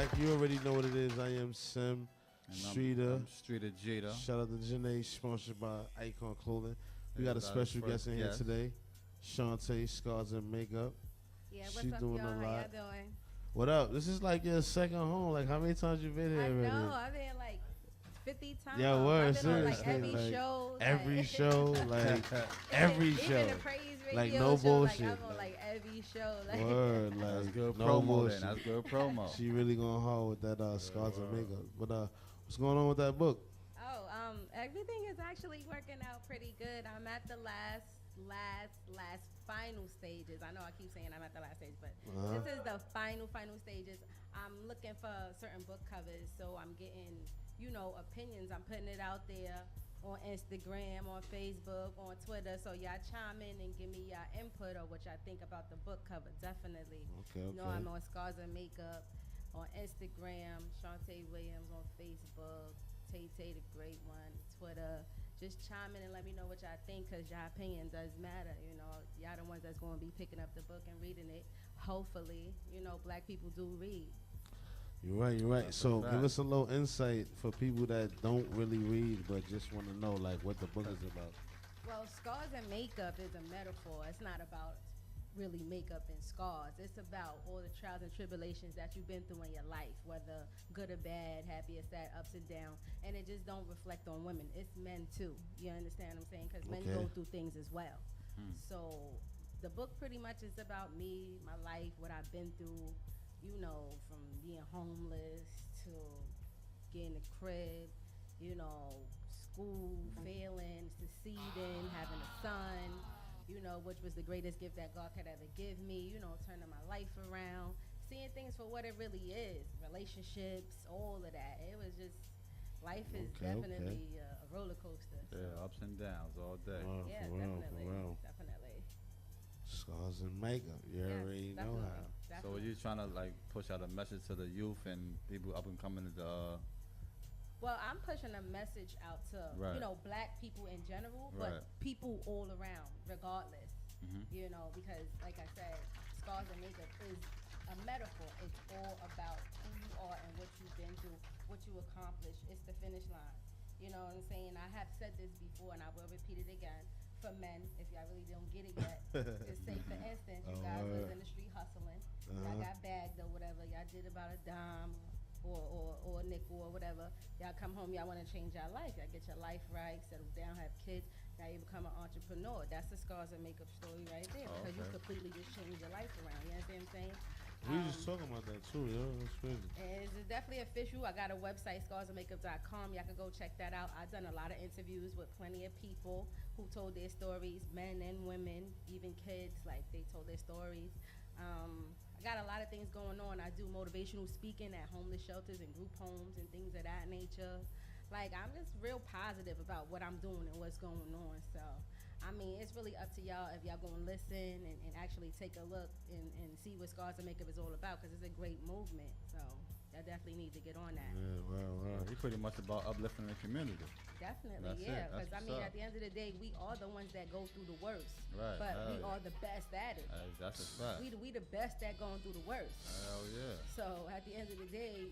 back. You already know what it is. I am Sim Streeter. I'm Streeter Jeter. Shout out to Janae, sponsored by Icon Clothing. We got a special guest in here today. Shantay, Scars and Makeup. Yeah, what's She up, doing y'all? a How lot. y'all doing? What up? This is like your second home. Like, how many times you been here I already? know. I've been like 50 times. Yeah, word, I've been on like seriously, every like, show. Every like, show, like every even show. the praise radio Like, no show, bullshit. Like, I'm on like every show. Like, Word, That's like good no promo. bullshit. Then. That's good promo. She really going hard with that Scars and Makeup. But what's going on with that book? Everything is actually working out pretty good. I'm at the last final stages. I know I keep saying I'm at the last stage, but this is the final stages. I'm looking for certain book covers, so I'm getting, opinions. I'm putting it out there on Instagram, on Facebook, on Twitter. So y'all chime in and give me your input or what y'all think about the book cover. Definitely. Okay. I'm on Scars and Makeup on Instagram, Shantay Williams on Facebook, Tay Tay the Great One, Twitter. Just chime in and let me know what y'all think, because y'all opinion does matter. Y'all the ones that's going to be picking up the book and reading it. Hopefully, black people do read. You're right. So give us a little insight for people that don't really read but just want to know like what the book is about. Well, Scars and Makeup is a metaphor. It's not about really makeup and scars. It's about all the trials and tribulations that you've been through in your life, whether good or bad, happy or sad, ups and downs. And it just don't reflect on women. It's men too. You understand what I'm saying? Because men go through things as well. So the book pretty much is about me, my life, what I've been through, from being homeless to getting a crib, school, failing, succeeding, having a son, which was the greatest gift that God could ever give me, turning my life around, seeing things for what it really is, relationships, all of that. It was just, life is definitely a roller coaster. So. Yeah, ups and downs all day. Wow, Yeah, for definitely. real. Definitely. Scars and Makeup. You already know how. So are you trying to like push out a message to the youth and people up and coming to the Well, I'm pushing a message out to, black people in general, but people all around, regardless. Because, like I said, Scars and Makeup is a metaphor. It's all about who you are and what you've been through, what you accomplished. It's the finish line. You know what I'm saying? I have said this before, and I will repeat it again. For men, if y'all really don't get it yet, just say, for instance, you guys was in the street hustling. Y'all got bagged or whatever. Y'all did about a dime or a nickel or whatever. Y'all come home, y'all want to change your life. Y'all get your life right, settle down, have kids. Now you become an entrepreneur. That's the Scars and Makeup story right there. Because you completely just change your life around. You understand what I'm saying? We were just talking about that too, yo. That's crazy. And it's definitely official. I got a website, scarsandmakeup.com. Y'all can go check that out. I've done a lot of interviews with plenty of people who told their stories, men and women, even kids. Like, they told their stories. I got a lot of things going on. I do motivational speaking at homeless shelters and group homes and things of that nature. Like, I'm just real positive about what I'm doing and what's going on. So, I mean, it's really up to y'all if y'all going to listen and actually take a look and see what Scars and Makeup is all about, because it's a great movement. So, y'all definitely need to get on that. Yeah, wow. You're pretty much about uplifting the community. Definitely, yeah. Because, I mean, at the end of the day, we are the ones that go through the worst. Right. But we are the best at it. That's a fact. We the best at going through the worst. Hell yeah. So, at the end of the day,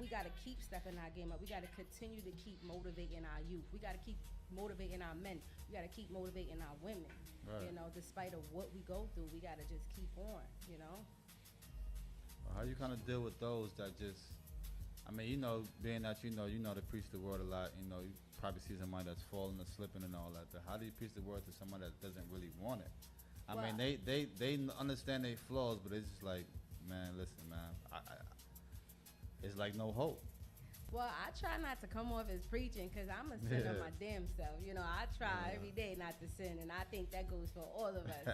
we got to keep stepping our game up. We got to continue to keep motivating our youth. We got to keep motivating our men. We got to keep motivating our women. Right. Despite of what we go through, we got to just keep on, How you kind of deal with those that just, I mean, being that you know to preach the word a lot, you probably see somebody that's falling or slipping and all that. How do you preach the word to someone that doesn't really want it? I mean, they understand their flaws, but it's just like, man, listen, man, it's like no hope. Well, I try not to come off as preaching, because I'm a sinner my damn self. I try every day not to sin, and I think that goes for all of us,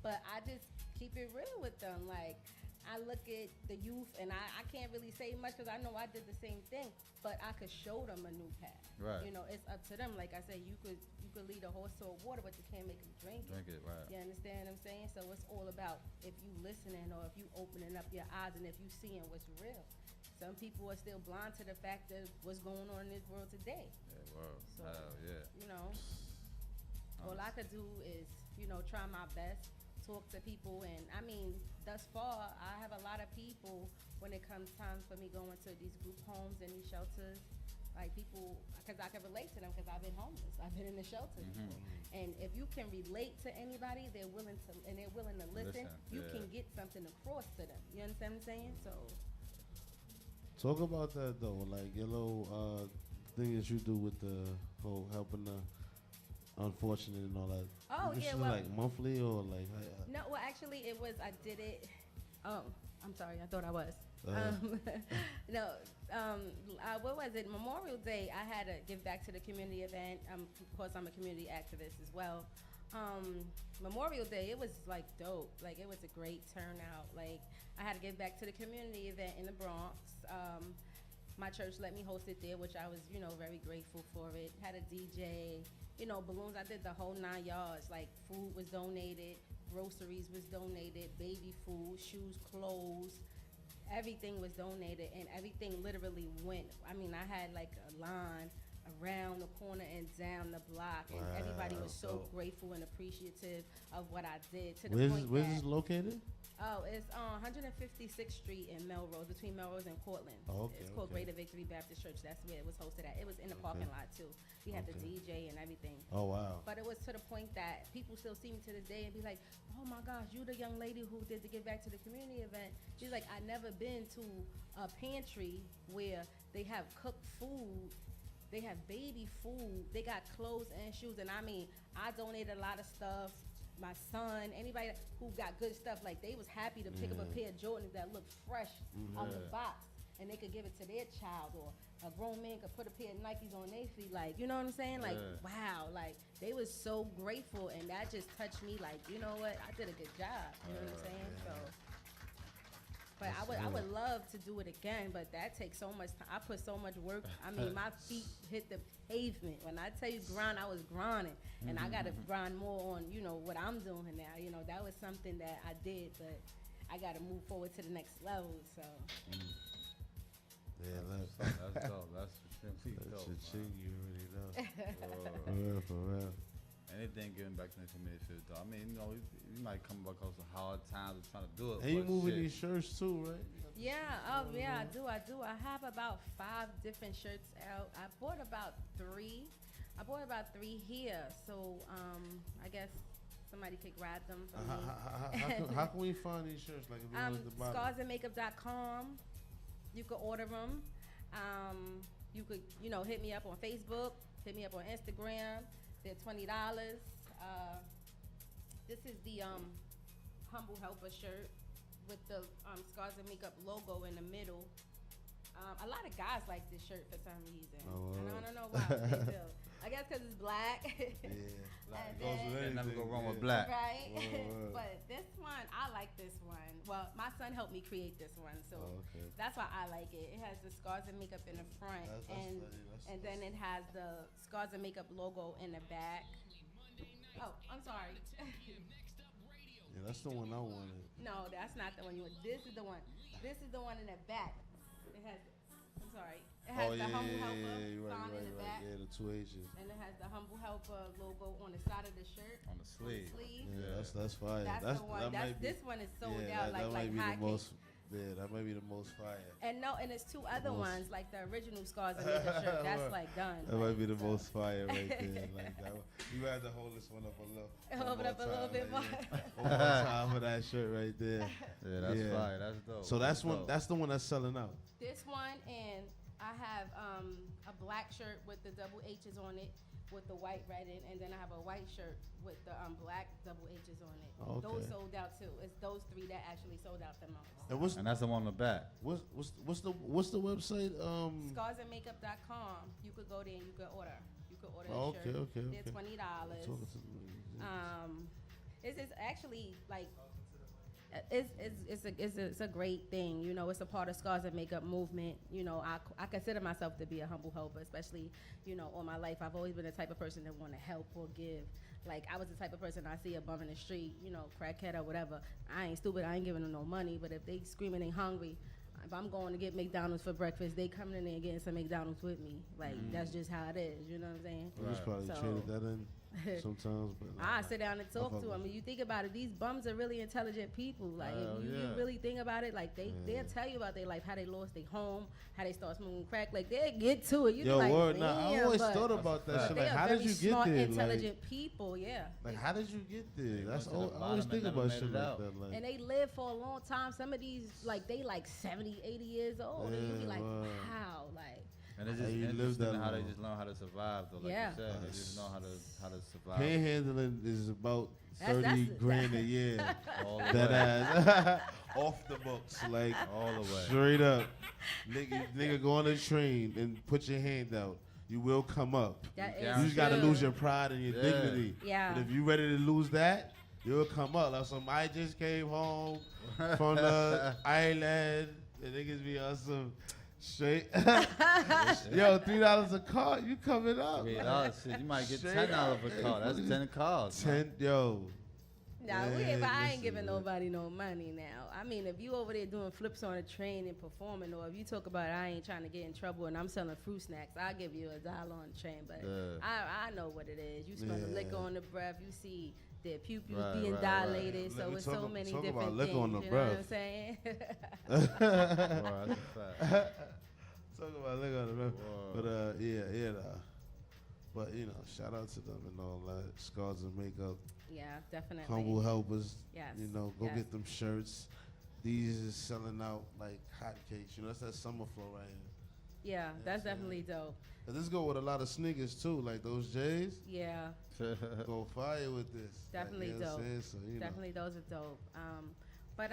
But I just keep it real with them. Like, I look at the youth, and I can't really say much, because I know I did the same thing, but I could show them a new path. Right. It's up to them. Like I said, you could lead a horse to water, but you can't make them drink it. Drink it, right. You understand what I'm saying? So it's all about if you listening, or if you opening up your eyes, and if you seeing what's real. Some people are still blind to the fact of what's going on in this world today. Yeah, wow. So, yeah. All I could do is, try my best, talk to people, and I mean, thus far, I have a lot of people when it comes time for me going to these group homes and these shelters. Like people, because I can relate to them because I've been homeless. I've been in the shelter before. And if you can relate to anybody, they're willing to listen. You can get something across to them. You understand what I'm saying? So talk about that though, like your little thing that you do with the whole helping the unfortunate and all that. Oh this yeah, is like monthly or like? No, well actually it was. I did it. Oh, I'm sorry. I thought I was. No, what was it? Memorial Day, I had to give back to the community event. Of course, I'm a community activist as well. Memorial Day, it was like dope. Like it was a great turnout. Like I had to give back to the community event in the Bronx. My church let me host it there, which I was, very grateful for it. Had a DJ, balloons. I did the whole 9 yards. Like food was donated, groceries was donated, baby food, shoes, clothes. Everything was donated, and everything literally went. I mean, I had like a line around the corner and down the block, and everybody was so grateful and appreciative of what I did. To the point where's this located? Oh, it's on 156th Street in Melrose, between Melrose and Cortland. Oh, okay, it's called Greater Victory Baptist Church. That's where it was hosted at. It was in the parking lot too. We had the DJ and everything. Oh wow! But it was to the point that people still see me to this day and be like, "Oh my gosh, you the young lady who did the Give Back to the Community event." She's like, "I never been to a pantry where they have cooked food, they have baby food, they got clothes and shoes." And I mean, I donated a lot of stuff. My son, anybody who got good stuff, like they was happy to pick up a pair of Jordans that looked fresh on the box, and they could give it to their child, or a grown man could put a pair of Nikes on their feet. Like, you know what I'm saying? Like, wow, like they was so grateful, and that just touched me. Like, you know what? I did a good job. You know what I'm saying? So. But I would love to do it again, but that takes so much time. I put so much work. I mean, my feet hit the pavement. When I tell you grind, I was grinding. And I got to grind more on, what I'm doing now. That was something that I did, but I got to move forward to the next level, so. Yeah, that's dope. That's dope. That's a ching, you already know. For real. Anything giving back to the community feels dope. I mean, you might come across some hard times of trying to do it. And you moving these shirts too, right? Yeah, I do. I have about 5 different shirts out. I bought about 3 here, so I guess somebody could grab them from me. How can we find these shirts? Like if we want to buy scarsandmakeup.com. You could order them. You could, hit me up on Facebook, hit me up on Instagram. They're $20. This is the Humble Helper shirt with the Scars and Makeup logo in the middle. A lot of guys like this shirt for some reason. And I don't know why they do. I guess because it's black. Black. Never go wrong with black. Right? But this one, I like this one. Well, my son helped me create this one, so that's why I like it. It has the Scars and Makeup in the front, and then it has the Scars and Makeup logo in the back. Oh, I'm sorry. Yeah, that's the one I wanted. No, that's not the one you want. This is the one. This is the one in the back. It has. I'm sorry. It has the Humble Helper sign in the back. Yeah, the 2 H's. And it has the Humble Helper logo on the side of the shirt. On the sleeve. Yeah, that's fire. That's the one. This one is sold out that like might be the hotcakes. most. Yeah, that might be the most fire. And it's 2 other ones, like the original Scars and Makeup shirt. That's like done. That might be the most fire right there. Like that. You had to hold this one up a little. Hold it up a little bit more. One more time for that shirt right there. Yeah, that's fire. That's dope. So that's the one that's selling out. This one, and I have a black shirt with the double H's on it, with the white red in, and then I have a white shirt with the black double H's on it. Okay. Those sold out too. It's those 3 that actually sold out the most. And that's the one on the back. What's the website? Scarsandmakeup.com. You could go there and you could order. You could order a shirt. Okay. They're $20. It's actually like. It's a great thing, it's a part of Scars and Makeup movement. I consider myself to be a humble helper, especially, all my life. I've always been the type of person that want to help or give. Like, I was the type of person I see a bum in the street, crackhead or whatever. I ain't stupid, I ain't giving them no money, but if they screaming they hungry, if I'm going to get McDonald's for breakfast, they coming in there and getting some McDonald's with me. Like, that's just how it is, you know what I'm saying? You just probably traded that in. sometimes. But I sit down and talk fuck to with them. And you think about it, these bums are really intelligent people. Like, Hell if you yeah. really think about it, like, they'll tell you about their life, how they lost their home, how they start smoking crack. Like, they'll get to it. You Yo, like, word. Nah, I damn, always but thought about that shit. they Like, are how very did you get smart, there? intelligent people, yeah. Like, how did you get there? They That's went to all. the I always bottom think and about never shit made it like out. that. Like, And they live for a long time. Some of these, like, they like 70, 80 years old. And you be Yeah, like, word. wow, like. And it's How just you live interesting that how they long. just learn how to survive, though. Like Yeah. you said, they just know how to survive. panhandling is about That's- 30 that's- grand a year. all the That way. ass off the books, like All the way. straight up. Nigga, go on a train and put your hand out. You will come up. That Yeah. is You just gotta true. lose your pride and your Yeah. dignity. Yeah. But if you ready to lose that, you'll come up. Like I just came home from the island. The niggas be on some straight. Yo, $3 a car, you coming up? $3, shit, you might get Straight $10 up. of a car. That's 10 cars. man. 10, yo. Nah, Man, I ain't listen, giving man. nobody no money now. I mean, if you over there doing flips on a train and performing, or if you talk about I ain't trying to get in trouble and I'm selling fruit snacks, I'll give you $1 on the train. But Yeah. I know what it is. You smell the Yeah. liquor on the breath. You see their pupils Right, being right, dilated. right. So Let me it's talk so ab- many talk different about liquor things. on the You know what I'm breath. saying? Bro, that's a fact. Talk about liquor on the breath. Whoa. But yeah, nah. But you know, shout out to them and all that. Scars and makeup, Yeah, definitely. humble helpers. Yes. You know, go yes. get them shirts. These is selling out like hotcakes. You know, that's that summer flow right here. Yeah, that's Yeah. definitely dope. And this go with a lot of sneakers too, like those J's. Yeah, Go fire with this. Definitely like, you know what I'm dope. saying? So, you definitely those are dope. But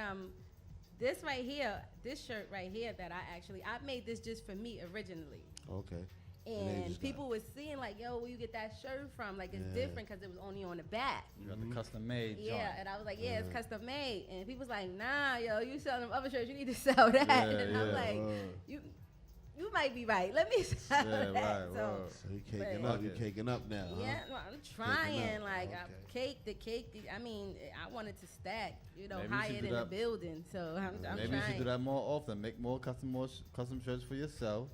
this right here, this shirt right here that I made this just for me originally. Know. Okay. And they And just people was seeing like, yo, where you get that shirt from? Like, it's Yeah. different because it was only on the back. You got the custom made Yeah, joint. and I was like, yeah, it's Yeah. custom made. And people was like, nah, yo, you sell them other shirts, you need to sell that. Yeah, and I'm yeah. like, Word. you might be right. Let me sell Yeah, that. right, so, word. So you caking But- up. You caking up now. Huh? yeah, no, I'm trying. up. Like, Okay. the cake. I mean, I wanted to stack, Maybe you higher should do than the that. building. So I'm Maybe you trying. should do that more often. Make more custom shirts for yourself,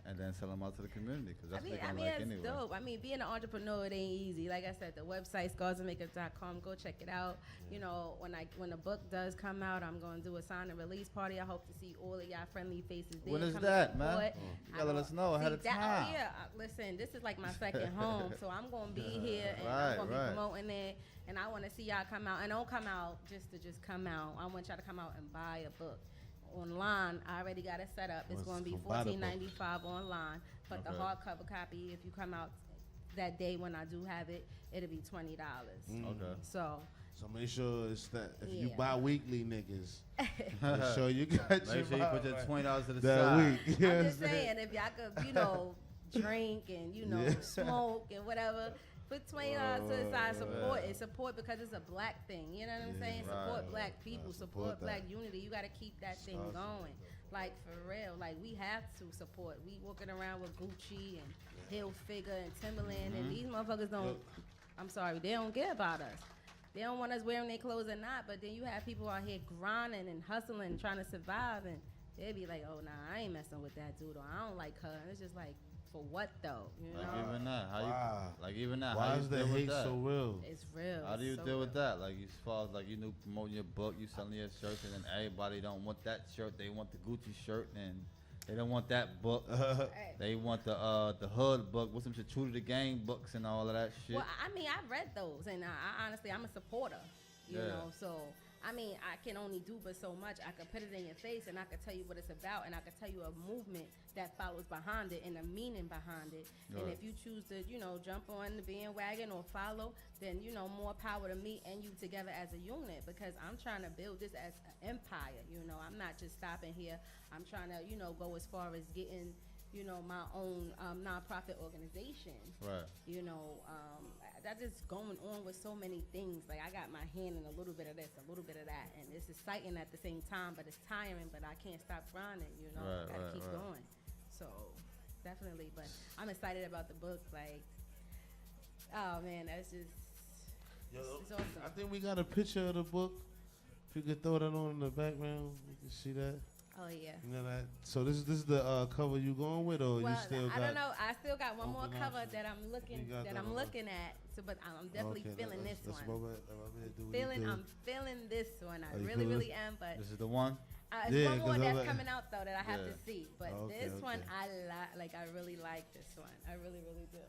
and then sell them out to the community because that's what they're gonna like it's anyway. dope. I mean, being an entrepreneur, it ain't easy. Like I said, the website scarsandmakeup.com. Go check it out. You know, when the book does come out, I'm going to do a sign and release party. I hope to see all of y'all friendly faces there. When is come that, and man? support. You gotta let us know ahead of See, that- time. Oh, yeah, listen, this is like my second home, so I'm going to be here and Right, I'm going to right. be promoting it. And I want to see y'all come out. And don't come out just to come out. I want y'all to come out and buy a book. Online, I already got it set up. It's What's going to be come buy the book? $14.95 online. But the Okay. hardcover copy, if you come out that day when I do have it, it'll be $20. Okay. So, So make sure it's that if you Yeah. buy weekly niggas, make sure you got Make your sure you put that right $20 to the that side. week. You know I'm what just saying, if y'all could, drink and, Yeah. smoke and whatever, put $20 to the side, support it. Support because it's a black thing. You know what I'm Yeah. saying? Right. Support black people, Support support black that. unity. You got to keep that thing Start going. Like, for real. Like, we have to support. We walking around with Gucci and Hilfiger and Timberland, and these motherfuckers don't, Look. I'm sorry, they don't care about us. They don't want us wearing their clothes or not, but then you have people out here grinding and hustling, trying to survive, and they'll be like, oh, nah, I ain't messing with that dude, or I don't like her. And it's just like, for what, though? You Like know? even that, how Wow. you like even that, Why how you is the deal with hate that? so real? It's real. How do you so deal with real. that? Like, as far as like you promoting your book, you selling your shirts, and then everybody don't want that shirt. They want the Gucci shirt, and they don't want that book. Hey. They want the hood book with some shit, True to the Game books and all of that shit. Well, I mean, I've read those, and I honestly, I'm a supporter, you Yeah. know, so, I mean, I can only do but so much. I could put it in your face, and I could tell you what it's about, and I could tell you a movement that follows behind it and a meaning behind it. And Right. if you choose to, jump on the bandwagon or follow, then, more power to me and you together as a unit, because I'm trying to build this as an empire, I'm not just stopping here. I'm trying to, go as far as getting, my own nonprofit organization. Right. That is going on with so many things. Like, I got my hand in a little bit of this, a little bit of that, and it's exciting at the same time, but it's tiring, but I can't stop grinding, Right, gotta right, keep right. going. So, definitely, but I'm excited about the book. Like, oh man, that's just, Yo, it's awesome. I think we got a picture of the book. If you could throw that on in the background, we can see that. Oh yeah. You know that. So this is the cover you going with, or Well, you still got? I don't know. I still got one more open cover options? that I'm looking You got that on looking at. So, but I'm definitely Okay, feeling this let's one. I'm feeling this one. I you really, feeling really am. But This is the one. there's Yeah, one more 'cause I'm that's like- coming out though that I have Yeah. to see. But Okay, this one okay. I like. I really like this one. I really, really do.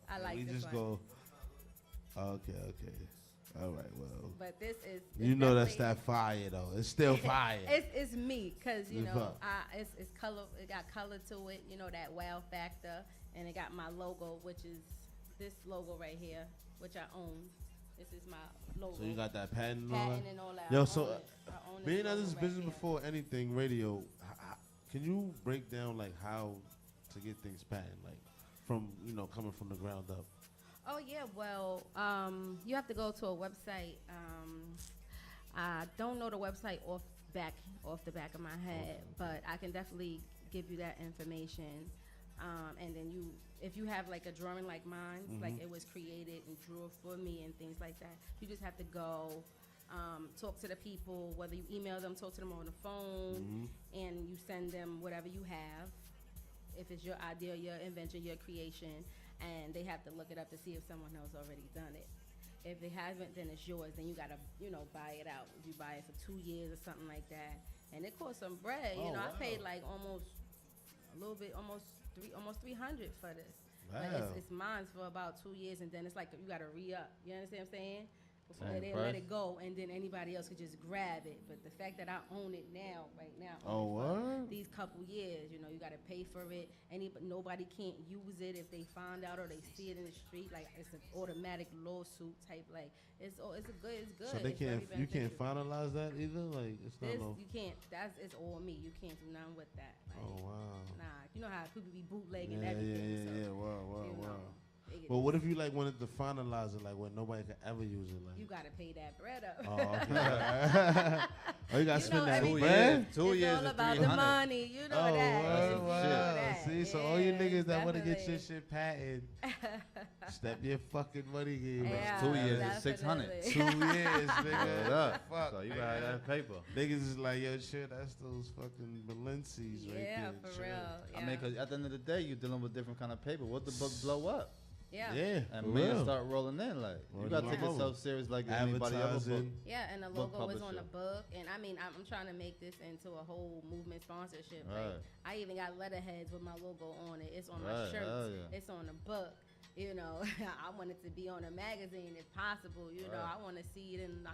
I like We this just one. go. Okay. All right. Well, But this is. you it's know that's definitely- that fire though. It's still fire. it's me, cause you It's know up. it's color. It got color to it. You know that wow factor, and it got my logo, which is this logo right here, which I own. This is my logo. So you got that patent and all patent that. and all that. Yo, I so, own it. I own this Being that logo this right business here. before anything radio, can you break down like how to get things patent, like from coming from the ground up? Oh yeah, well, you have to go to a website. I don't know the website off the back of my head, but I can definitely give you that information. And then if you have like a drawing like mine, like it was created and drew for me and things like that, you just have to go. Talk to the people, whether you email them, talk to them on the phone, and you send them whatever you have. If it's your idea, your invention, your creation, and they have to look it up to see if someone else already done it. If they haven't, then it's yours. Then you gotta, buy it out. You buy it for 2 years or something like that, and it costs some bread. Oh, I wow. paid like almost 300 for this. But Wow. it's mine for about 2 years, and then it's like you gotta re-up. You understand what I'm saying? Before Same they price? let it go, and then anybody else could just grab it. But the fact that I own it now, right now, Oh, only for word? these couple years, you gotta pay for it. Nobody can't use it if they find out or they see it in the street. Like it's an automatic lawsuit type. Like it's good. So they It's very you can't beneficial. finalize that either. Like it's not This no. you can't. It's all me. You can't do nothing with that. Like, Oh wow. Nah, you know how people be bootlegging Yeah. everything. So, Wow. you know, Well, what if you like wanted to finalize it, like where nobody could ever use it, like? you gotta pay that bread up. Oh, okay. Oh, you gotta You spend know, that every- bread. 2 It's years all is about the 300. money. You know Oh, that. wow, You know wow. that. See, so all you Yeah, niggas that want to get definitely. your shit patented, step your fucking money game up. Yeah, 2 years is definitely. 600. 2 years, Hold nigga. up. Fuck. So you got that paper. Niggas is like, yo, shit, that's those fucking Balenci's right Yeah, there. for chill. real. Yeah. I mean, because at the end of the day, you're dealing with different kind of paper. What the book blow up? Yeah. Yeah, And for millions real. start rolling in. Like, Word you got to to take my yourself mama. serious like anybody other book. Advertising. Yeah, and the Book logo was on the publisher. book, and I mean, I'm trying to make this into a whole movement sponsorship. Like, Right. I even got letterheads with my logo on it. It's on my Right, shirts. hell yeah. It's on the book. I want it to be on a magazine if possible. Right. I want to see it in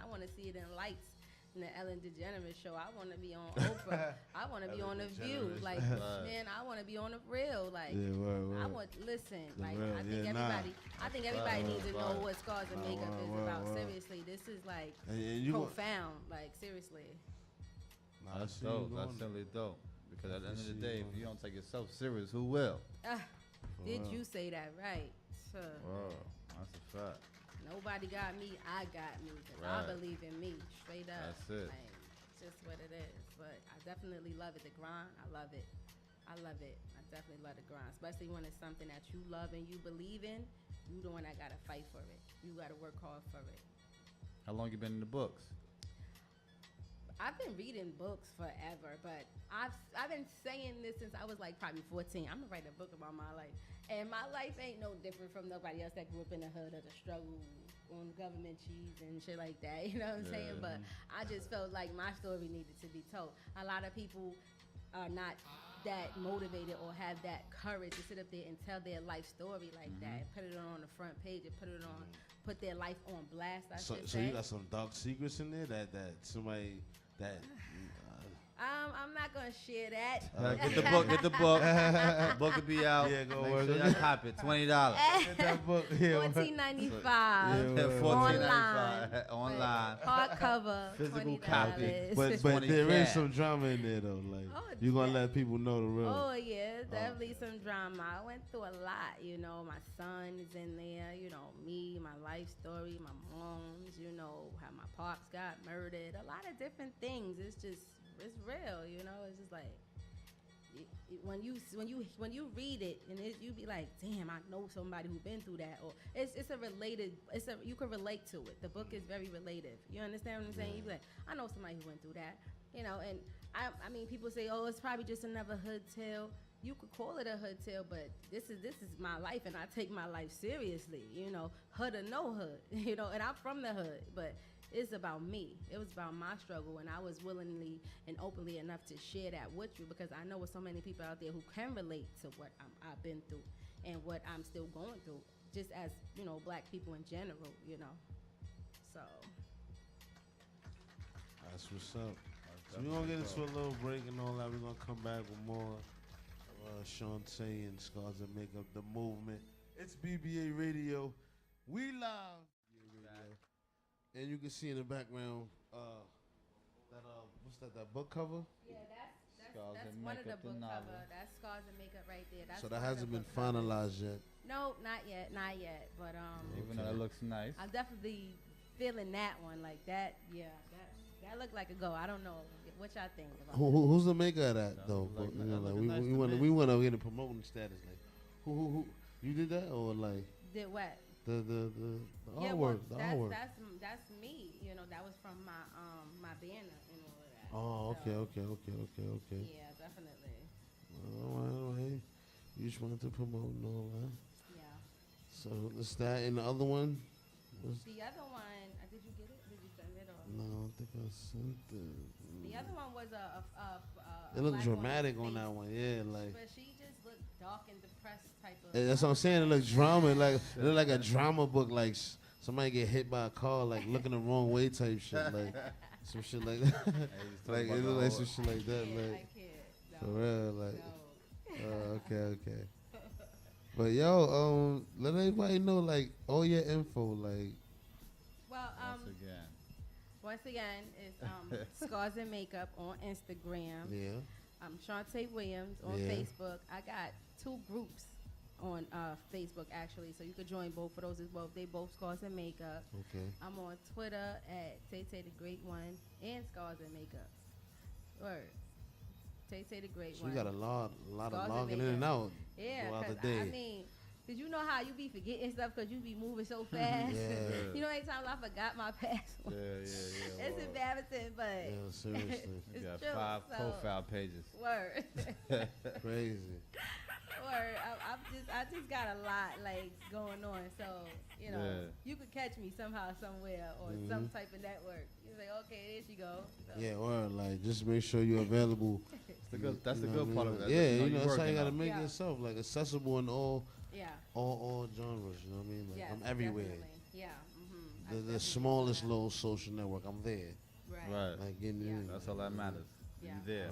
lights. In the Ellen DeGeneres show, I want to be on Oprah. I want to be Ellen on The View. DeGeneres. Like, Right. man, I want to be on The Real. Like, Yeah, word. I want listen. The Like Real, I think yeah, nah. everybody needs to know Right. what scars and Nah, makeup is word, about. word. Seriously, this is like And you gon- profound. Like seriously. Nah, I That's see you dope. going That's simply dope. Because at the end of the see you day, going. if you don't take yourself serious, who will? Did real. you say that right? Sir. Wow, that's a fact. Nobody got me. I got me. 'Cause I Right. believe in me. Straight up. That's it. Like, it's just what it is. But I definitely love it. The grind. I love it. I definitely love the grind, especially when it's something that you love and you believe in. You the one that gotta fight for it. You gotta work hard for it. How long you been in the books? I've been reading books forever, but I've been saying this since I was like probably 14. I'm gonna write a book about my life, and my life ain't no different from nobody else that grew up in the hood or the struggle on government cheese and shit like that. You know what I'm saying? Yeah. But I just felt like my story needed to be told. A lot of people are not that motivated or have that courage to sit up there and tell their life story like that, put it on the front page, and put their life on blast. I So, should so say. you got some dark secrets in there that somebody that. I'm not gonna share that. Get the book. Get the book. The book will be out. Yeah, go Make work sure on y'all it. cop it. $20. Get that book here. $14.95 Yeah, $14.95 online. hardcover, Physical $20. copy. But 20 there is cash. some drama in there though. Like Oh, you gonna yeah. let people know the real. Oh yeah, definitely some drama. I went through a lot, my son is in there, me, my life story, my mom's, how my pops got murdered, a lot of different things. It's real, it's just like when you read it and you be like, damn, I know somebody who been through that, or you can relate to it. The book is very relative. You understand what I'm saying? You be like, I know somebody who went through that, and I mean, people say, oh, it's probably just another hood tale. You could call it a hood tale, but this is my life, and I take my life seriously. You know, hood or no hood. You know, and I'm from the hood, but it's about me. It was about my struggle, and I was willingly and openly enough to share that with you because I know with so many people out there who can relate to what I've been through and what I'm still going through, just as, you know, black people in general, you know. So. That's what's up. So we're going to get into a little break and all that. We're going to come back with more Shantay and Scars and Makeup, the movement. It's BBA Radio. We live. And you can see in the background that book cover? Yeah, that's one of the book cover. That's Scars and Makeup right there. That's so that hasn't been finalized yet? No, not yet. But even though it looks nice, I'm definitely feeling that one like that. Yeah, that looked like a go. I don't know what y'all think about. Who's the maker of that though? Like, you know, like we want to get a promoting status. Like, who you did that or like? Did what? The yeah, artwork. Well, the artwork. That's me. You know, that was from my banner and all of that. Oh, okay. Yeah, definitely. All right. You just wanted to promote and all that. Yeah. So it's that, and the other one. The other one, did you get it? Did you send it or? No, I don't think I sent it. The other one was a it looked dramatic on that one, yeah, like. But she just looked dark and depressed type of. That's what I'm saying. It looked drama, like it looked like a drama book, like somebody get hit by a car, like looking the wrong way type shit, like some shit like that. Like it looked like some shit like that, like no, for real, like. No. Okay. But yo, let everybody know like all your info, like. Well, once again, it's Scars and Makeup on Instagram. Yeah. Shantay Williams on Yeah. Facebook. I got 2 groups on Facebook actually, so you could join both of those as well. They both Scars and Makeup. Okay. I'm on Twitter at Tay the Great One and Scars and Makeup. Word. Tay the Great One. You got a lot Scars of and logging in Makeup. and out. Yeah, throughout the because day. I mean, did you know how you be forgetting stuff because you be moving so fast? Yeah. You know, anytime I forgot my password. Yeah. It's embarrassing, but Yeah, seriously. You got true, 5 so- profile pages. Word. Crazy. Word. I just got a lot like going on, so you know you could catch me somehow, somewhere, or some type of network. You say, okay, there she go. So. Yeah, or like just make sure you're available. That's the good part of that. Yeah, you know that's how you gotta make Yeah. yourself like accessible in all Yeah. genres. You know what I mean? Like Yes, I'm everywhere. definitely. Yeah. Mm-hmm. The smallest little social network, I'm there. Right. Like getting Yeah. in. That's all that matters. Yeah, You there.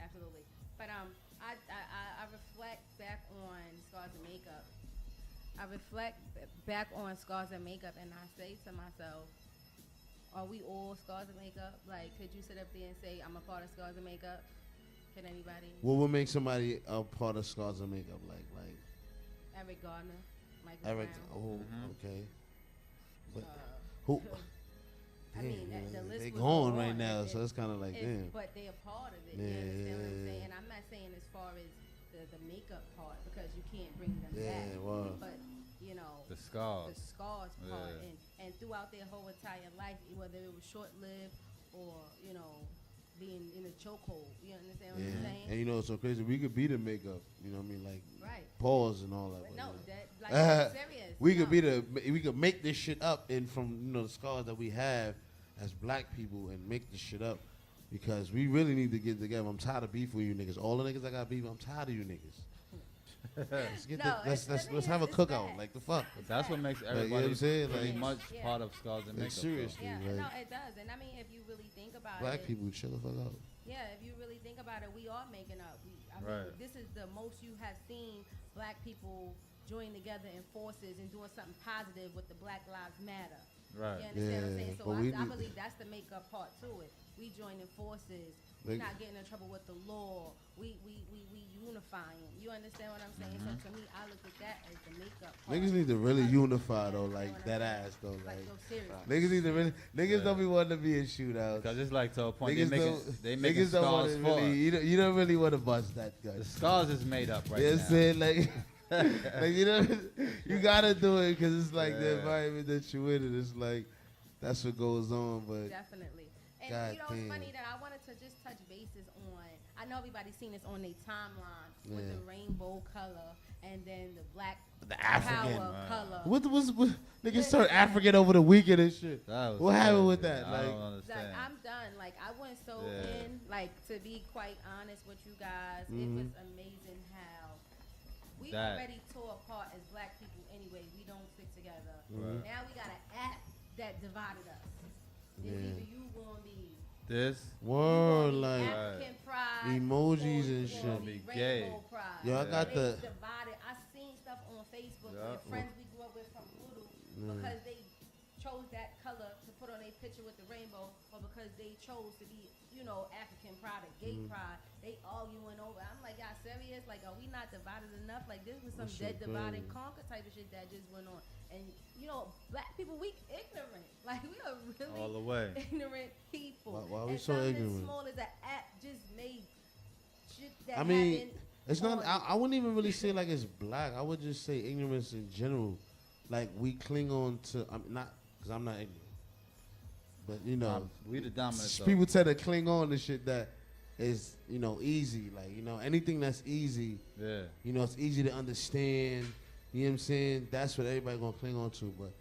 absolutely. But I reflect back on Scars and Makeup. I reflect back on Scars and Makeup, and I say to myself, are we all Scars and Makeup? Like, could you sit up there and say, I'm a part of Scars and Makeup? Can anybody? What would make somebody a part of Scars and Makeup? Like Eric Gardner, Michael Eric. Brown. Oh, okay. But uh, who? I mean, Damn, the list they would gone go right on. now, so it's kind of like damn. But they a part of it. Yeah, You understand what I'm yeah. saying? I'm not saying as far as the makeup part because you can't bring them Yeah, back. wow. But you know, The scars. the scars part, Yeah. and throughout their whole entire life, whether it was short lived or you know being in a chokehold. You understand what I'm Yeah, saying? and you know it's so crazy. We could be the makeup. You know what I mean? Like Right. pause and all that. But but, no, you know. that like serious. We no. could be we could make this shit up and from the scars that we have as black people and make this shit up because we really need to get together. I'm tired of beef with you niggas. All the niggas that got beef, I'm tired of you niggas. Let's get No, let's have a it's cookout. bad. Like the fuck. But that's what makes you know what everybody I'm saying? pretty Like- much Yeah. part of Scars and Like, Makeup. seriously. Yeah, like, no, it does. And I mean, if you really think about black it, people chill the fuck out. yeah, if you really think about it, we are making up. I mean, Right. this is the most you have seen black people join together in forces and doing something positive with the Black Lives Matter. Right. You understand what I'm Yeah, saying? So but we I need- believe that's the makeup part to it. We joining forces. We're Like- not getting in trouble with the law. We unifying. You understand what I'm saying? So to me, I look at that as the makeup part. Niggas need to really Like, unify you though, understand like what I'm that saying? ass though, like. so serious. Niggas need to really. Niggas Yeah. don't be wanting to be in shootouts. Because it's like to a point Niggas they making niggas don't scars wanna for really. us. You don't really want to bust that gun. The scars is made up right You know now. what I'm saying? Like, like you gotta do it because it's like the Yeah. environment that you in, and it's like that's what goes on. But Definitely. And God you know, damn. it's funny that I wanted to to just touch bases on. I know everybody's seen this on their timeline with the rainbow color and then the black African power color. What niggas turn African over the weekend and shit? What happened with that? I don't understand. Like, I'm done. Like, I went so in. Like, to be quite honest with you guys, it was amazing how we already tore apart as black people anyway. We don't stick together. Now we got an app that divided us. It's either you gonna be this word like African pride, emojis or and you shit. gonna be rainbow pride. Yo, I got They divided. I seen stuff on Facebook with friends we grew up with from Voodoo because they chose that color to put on a picture with the rainbow, or because they chose to be, you know, African pride or gay pride. They arguing over. I'm like, y'all serious? Like, are we not divided enough? Like, this was some dead divide and conquer type of shit that just went on. And you know, black people, we ignorant. Like, we are really all the way ignorant people. Why we and so ignorant? As small as an app just made shit that I mean, happened. it's not. I wouldn't even really say like it's black. I would just say ignorance in general. Like, we cling on to. I'm not, because I'm not ignorant. But you know, we the dominant. People tend to cling on to shit that is, you know, easy. Like, you know, anything that's easy. Yeah. You know, it's easy to understand. You know what I'm saying? That's what everybody gonna cling on to. But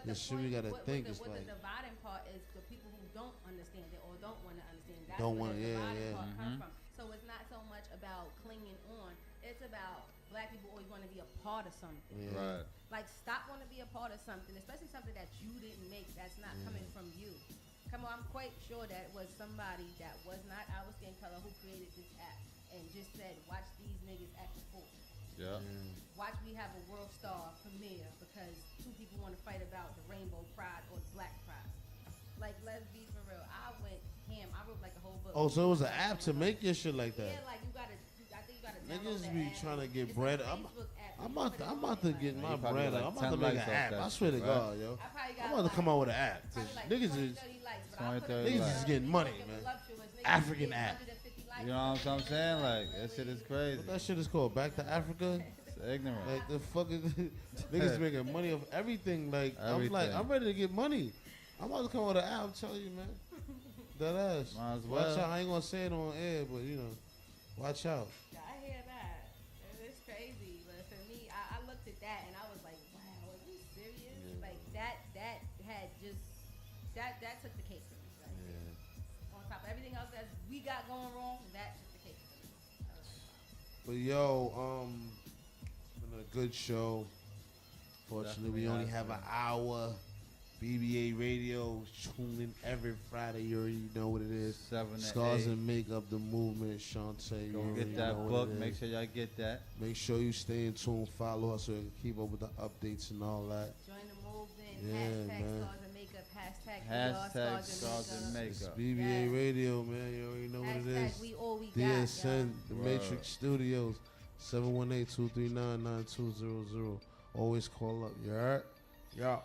the shit we gotta think is what like. The dividing part is the people who don't understand it or don't want to understand. That's Don't where wanna- the yeah, dividing yeah. part comes from. So it's not so much about clinging on. It's about black people always want to be a part of something. Yeah. Right. Like, stop wanting to be a part of something, especially something that you didn't make, that's not coming from you. Come on, I'm quite sure that it was somebody that was not our skin color who created this app and just said, watch these niggas act a fool. Yeah. Watch me have a world star premiere because two people want to fight about the rainbow pride or the black pride. Like, let's be for real. I went ham. I wrote like a whole book. Oh, so it was an app to make your shit like that. Yeah, like I think you gotta Niggas download be the app. trying to get It's bread. a I'm Facebook app. I'm about to get my You probably bread. like I'm about to 10 make likes an off app. that I swear to shit, God, I yo. probably got I'm about to come out with an app. probably like Niggas 20, is 30 likes, but 20, I put 30 it niggas likes. is getting money, fucking man. voluptuous. Niggas African get app. 150 likes. You know what I'm saying? Like, that shit is crazy. What that shit is called? Back to Africa. It's ignorant. Like the fucking niggas making money off everything. Like Everything. I'm ready to get money. I'm about to come with an app. I'm telling you, man. That ass. Might as Watch well. out. I ain't gonna say it on air, but you know, watch out. I hear that. It's crazy, but for me, I looked at that and I was like, wow, are you serious? Yeah. Like that had just that took the cake for me. Like, on top of everything else that we got going wrong, that took the cake for me. But yo, been a good show. Fortunately, we only have an hour. BBA Radio, tune in every Friday. You already know what it is. 7 to Scars 8. and Makeup, the movement. Shantay, Go you get already that know what book. it is. Make sure y'all get that. Make sure you stay in tune. Follow us so you can keep up with the updates and all that. Join the movement. Yeah, Hashtag man. Scars and Makeup. Hashtag Hashtag Scars Scars and and Makeup. It's Makeup. BBA Yes. Radio, man. You already know what it Hashtag is. we all we got. yo. DSN, The Word. Matrix Studios, 718-239-9200. Always call up. You heard? Yeah.